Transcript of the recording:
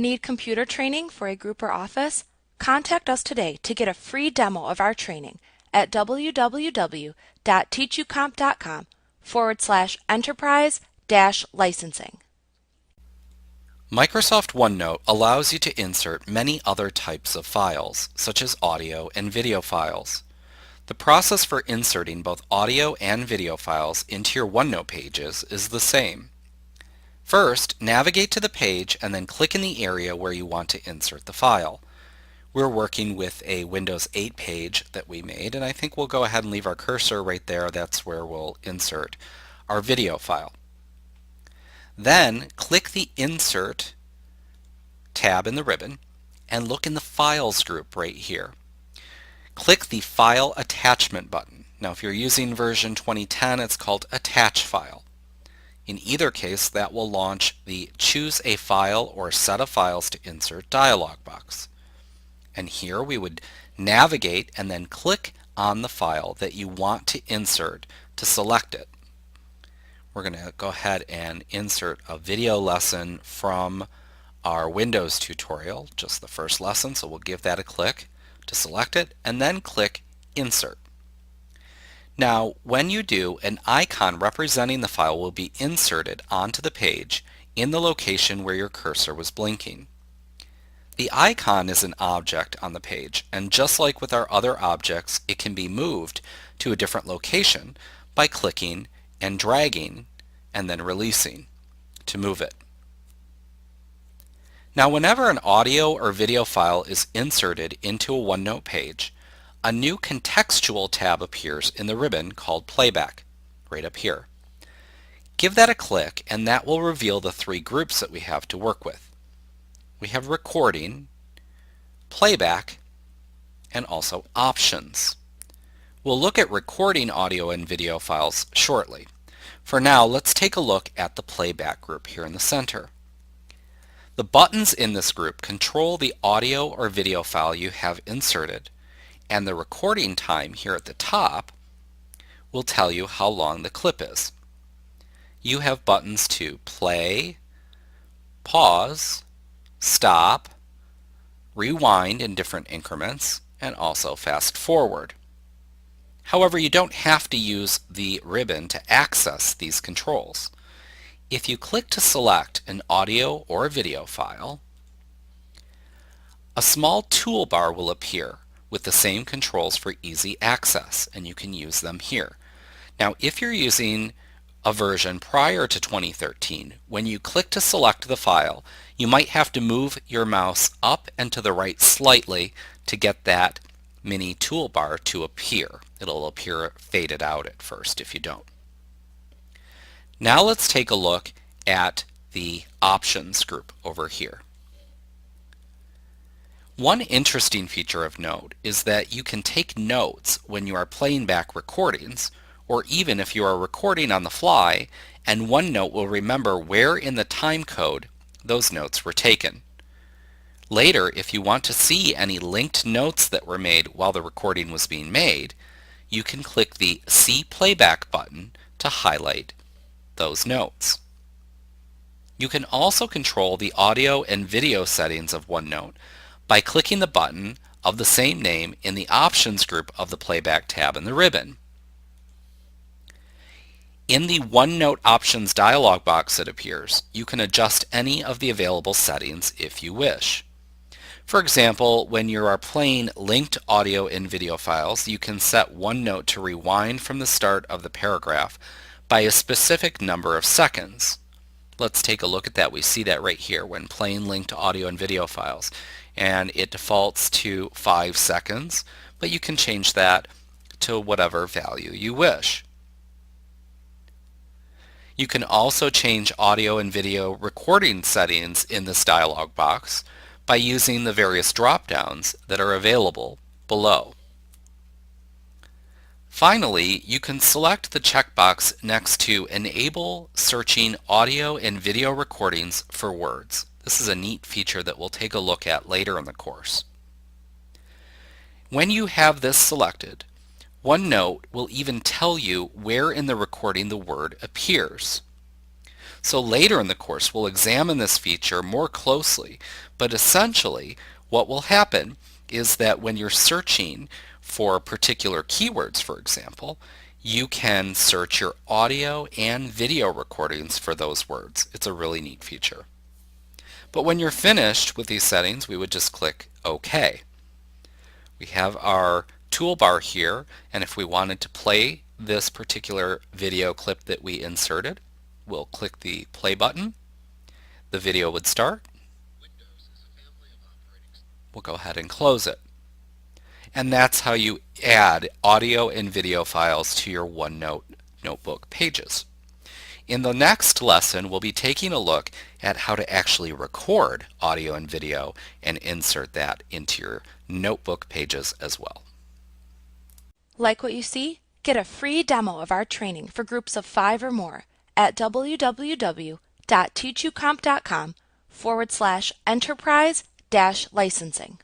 Need computer training for a group or office? Contact us today to get a free demo of our training at www.teachucomp.com/enterprise-licensing. Microsoft OneNote allows you to insert many other types of files, such as audio and video files. The process for inserting both audio and video files into your OneNote pages is the same. First, navigate to the page and then click in the area where you want to insert the file. We're working with a Windows 8 page that we made, and I think we'll go ahead and leave our cursor right there. That's where we'll insert our video file. Then click the Insert tab in the ribbon and look in the Files group right here. Click the File Attachment button. Now if you're using version 2010, it's called Attach File. In either case, that will launch the Choose a File or Set of Files to Insert dialog box. And here we would navigate and then click on the file that you want to insert to select it. We're going to go ahead and insert a video lesson from our Windows tutorial, just the first lesson, so we'll give that a click to select it and then click Insert. Now when you do, an icon representing the file will be inserted onto the page in the location where your cursor was blinking. The icon is an object on the page, and just like with our other objects, it can be moved to a different location by clicking and dragging and then releasing to move it. Now whenever an audio or video file is inserted into a OneNote page, a new contextual tab appears in the ribbon called Playback, right up here. Give that a click and that will reveal the three groups that we have to work with. We have Recording, Playback, and also Options. We'll look at recording audio and video files shortly. For now, let's take a look at the Playback group here in the center. The buttons in this group control the audio or video file you have inserted, and the recording time here at the top will tell you how long the clip is. You have buttons to play, pause, stop, rewind in different increments, and also fast forward. However, you don't have to use the ribbon to access these controls. If you click to select an audio or a video file, a small toolbar will appear with the same controls for easy access, and you can use them here. Now, if you're using a version prior to 2013, when you click to select the file, you might have to move your mouse up and to the right slightly to get that mini toolbar to appear. It'll appear faded out at first if you don't. Now let's take a look at the Options group over here. One interesting feature of Note is that you can take notes when you are playing back recordings, or even if you are recording on the fly, and OneNote will remember where in the time code those notes were taken. Later, if you want to see any linked notes that were made while the recording was being made, you can click the See Playback button to highlight those notes. You can also control the audio and video settings of OneNote by clicking the button of the same name in the Options group of the Playback tab in the ribbon. In the OneNote Options dialog box that appears, you can adjust any of the available settings if you wish. For example, when you are playing linked audio and video files, you can set OneNote to rewind from the start of the paragraph by a specific number of seconds. Let's take a look at that. We see that right here when playing linked audio and video files, and it defaults to 5 seconds, but you can change that to whatever value you wish. You can also change audio and video recording settings in this dialog box by using the various drop-downs that are available below. Finally, you can select the checkbox next to Enable Searching Audio and Video Recordings for Words. This is a neat feature that we'll take a look at later in the course. When you have this selected, OneNote will even tell you where in the recording the word appears. So later in the course, we'll examine this feature more closely, but essentially what will happen is that when you're searching for particular keywords, for example, you can search your audio and video recordings for those words. It's a really neat feature. But when you're finished with these settings, we would just click OK. We have our toolbar here, and if we wanted to play this particular video clip that we inserted, we'll click the play button. The video would start. We'll go ahead and close it. And that's how you add audio and video files to your OneNote notebook pages. In the next lesson, we'll be taking a look at how to actually record audio and video and insert that into your notebook pages as well. Like what you see? Get a free demo of our training for groups of 5 or more at www.teachucomp.com/enterprise-licensing.